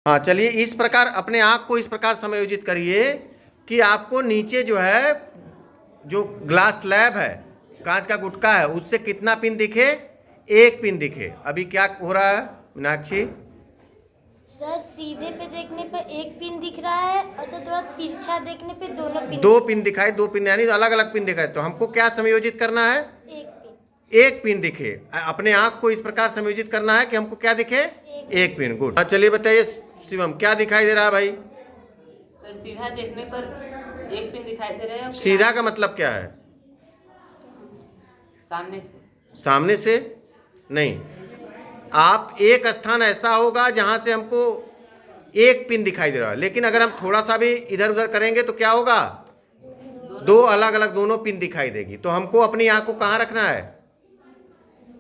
हाँ चलिए, इस प्रकार अपने आँख को इस प्रकार समायोजित करिए कि आपको नीचे जो है, जो ग्लास स्लैब है, कांच का गुटका है, उससे कितना पिन दिखे? एक पिन दिखे। अभी क्या हो रहा है मीनाक्षी? सर सीधे पे देखने पर एक पिन दिख रहा है और सर थोड़ा तिरछा देखने पे दोनों पिन दो पिन दिखाई, दो पिन यानी अलग अलग पिन दिखाए। तो हमको क्या समायोजित करना है? एक पिन। एक पिन दिखे। अपने आँख को इस प्रकार समायोजित करना है कि हमको क्या दिखे? एक पिन। गुड। हाँ चलिए बताइए शिवम, क्या दिखाई दे रहा है भाई? सर सीधा देखने पर एक पिन दिखाई दे रहा है। सीधा का मतलब क्या है? सामने से। सामने से नहीं, आप एक स्थान ऐसा होगा जहां से हमको एक पिन दिखाई दे रहा है, लेकिन अगर हम थोड़ा सा भी इधर उधर करेंगे तो क्या होगा? दो अलग अलग दोनों पिन दिखाई देगी। तो हमको अपनी आंख को कहाँ रखना है?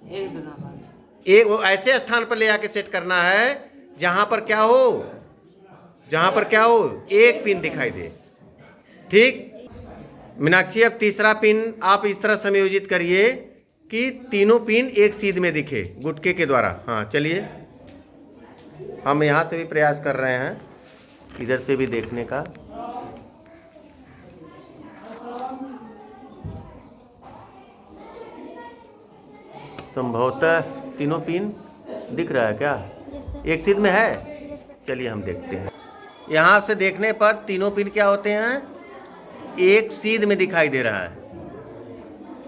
एक जगह पर। एक वो ऐसे स्थान पर ले आके सेट करना है जहां पर क्या हो? जहां पर क्या हो? एक पिन दिखाई दे। ठीक मीनाक्षी, अब तीसरा पिन आप इस तरह समायोजित करिए कि तीनों पिन एक सीध में दिखे गुटके के द्वारा। हाँ चलिए, हम यहाँ से भी प्रयास कर रहे हैं, इधर से भी देखने का। संभवतः तीनों पिन दिख रहा है क्या? एक सीध में है? चलिए हम देखते हैं। यहाँ से देखने पर तीनों पिन क्या होते हैं? एक सीध में दिखाई दे रहा है।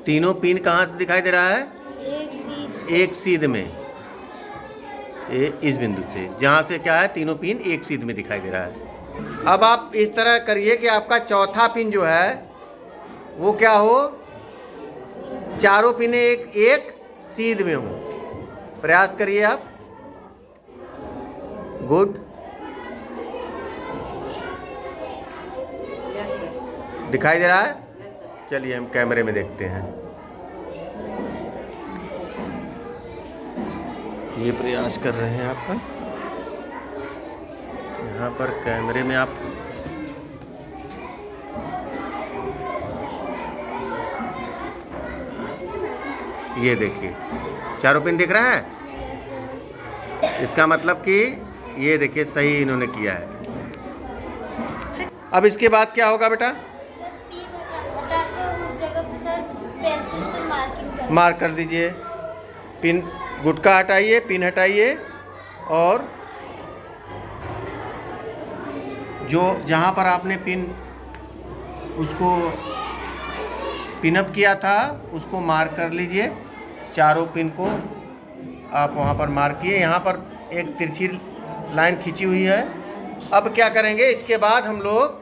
तीनों पिन कहाँ से दिखाई दे रहा है? एक सीध में। इस बिंदु से, जहाँ से क्या है, तीनों पिन एक सीध में दिखाई दे रहा है। अब आप इस तरह करिए कि आपका चौथा पिन जो है वो क्या हो? चारों पिन एक सीध में हो। प्रयास करिए आप। गुड। Yes sir. दिखाई दे रहा है? Yes sir. चलिए हम कैमरे में देखते हैं। ये प्रयास कर रहे हैं आपका, यहाँ पर कैमरे में आप ये देखिए, चारों पिन दिख रहे हैं। इसका मतलब कि ये देखिए सही इन्होंने किया है। अब इसके बाद क्या होगा बेटा? सर पिन हटा के उस जगह पे सर पेंसिल से मार्किंग कर। मार्क कर दीजिए। पिन गुटका हटाइए, पिन हटाइए, और जो जहाँ पर आपने पिन उसको पिनअप किया था उसको मार्क कर लीजिए। चारों पिन को आप वहाँ पर मार्क किए। यहाँ पर एक तिरछी लाइन खींची हुई है। अब क्या करेंगे इसके बाद हम लोग?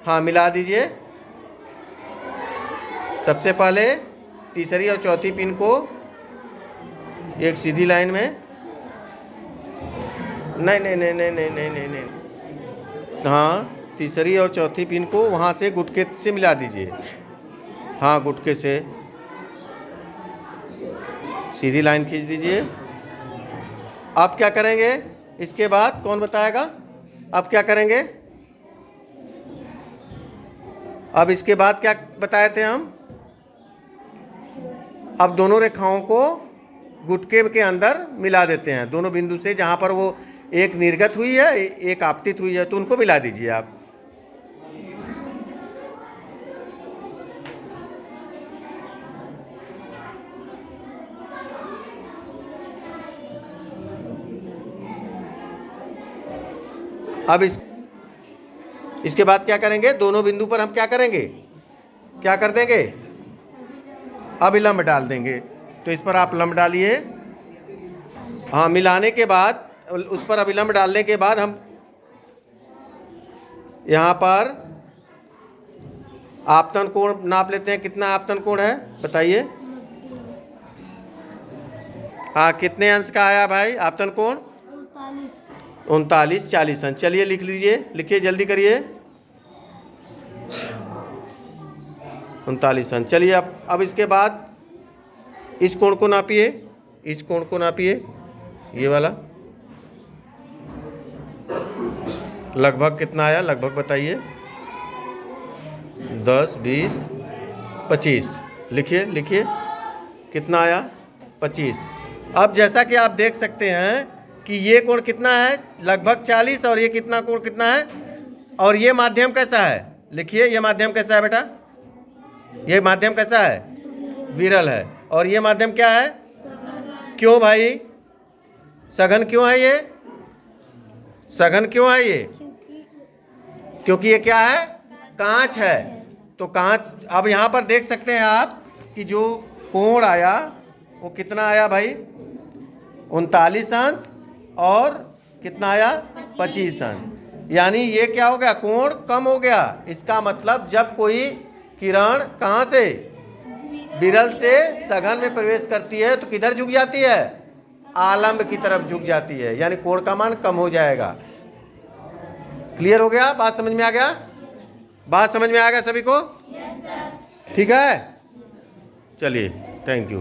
हाँ मिला दीजिए। सबसे पहले तीसरी और चौथी पिन को एक सीधी लाइन में। नहीं नहीं नहीं नहीं नहीं नहीं नहीं नहीं, हाँ तीसरी और चौथी पिन को वहाँ से गुटके से मिला दीजिए। हाँ गुटके से सीधी लाइन खींच दीजिए। अब क्या करेंगे इसके बाद? कौन बताएगा? अब क्या करेंगे? अब इसके बाद क्या बताए थे हम? अब दोनों रेखाओं को गुटके के अंदर मिला देते हैं, दोनों बिंदु से, जहाँ पर वो एक निर्गत हुई है एक आपतित हुई है, तो उनको मिला दीजिए आप। अब इसके बाद क्या करेंगे? दोनों बिंदु पर हम क्या करेंगे? क्या कर देंगे? अभिलंब डाल देंगे। तो इस पर आप लंब डालिए। हाँ मिलाने के बाद, उस पर अभिलंब डालने के बाद हम यहाँ पर आपतन कोण नाप लेते हैं। कितना आपतन कोण है बताइए? हाँ कितने अंश का आया भाई आपतन कोण? 39 40 अंश। चलिए लिख लीजिए, लिखिए जल्दी करिए। 39 अंश। चलिए अब इसके बाद इस कोण को नापिए, इस कोण को नापिए, ये वाला लगभग कितना आया? लगभग बताइए। 10 20 25। लिखिए लिखिए कितना आया? 25। अब जैसा कि आप देख सकते हैं कि ये कोण कितना है, लगभग 40, और ये कितना कोण कितना है, और ये माध्यम कैसा है, लिखिए ये माध्यम कैसा है बेटा, ये माध्यम कैसा है, विरल है। और ये माध्यम क्या है, क्यों भाई, सघन क्यों है, ये सघन क्यों है ये, क्योंकि ये क्या है, कांच है। तो कांच, अब यहाँ पर देख सकते हैं आप कि जो कोण आया वो कितना आया भाई, 39 अंश, और कितना आया, 25 अंश। यानी ये क्या हो गया, कोण कम हो गया। इसका मतलब जब कोई किरण कहाँ से, विरल से सघन में प्रवेश करती है तो किधर झुक जाती है, आलंब की तरफ झुक जाती है, यानी कोण का मान कम हो जाएगा। क्लियर हो गया, बात समझ में आ गया, बात समझ में आ गया सभी को? ठीक है, चलिए, थैंक यू।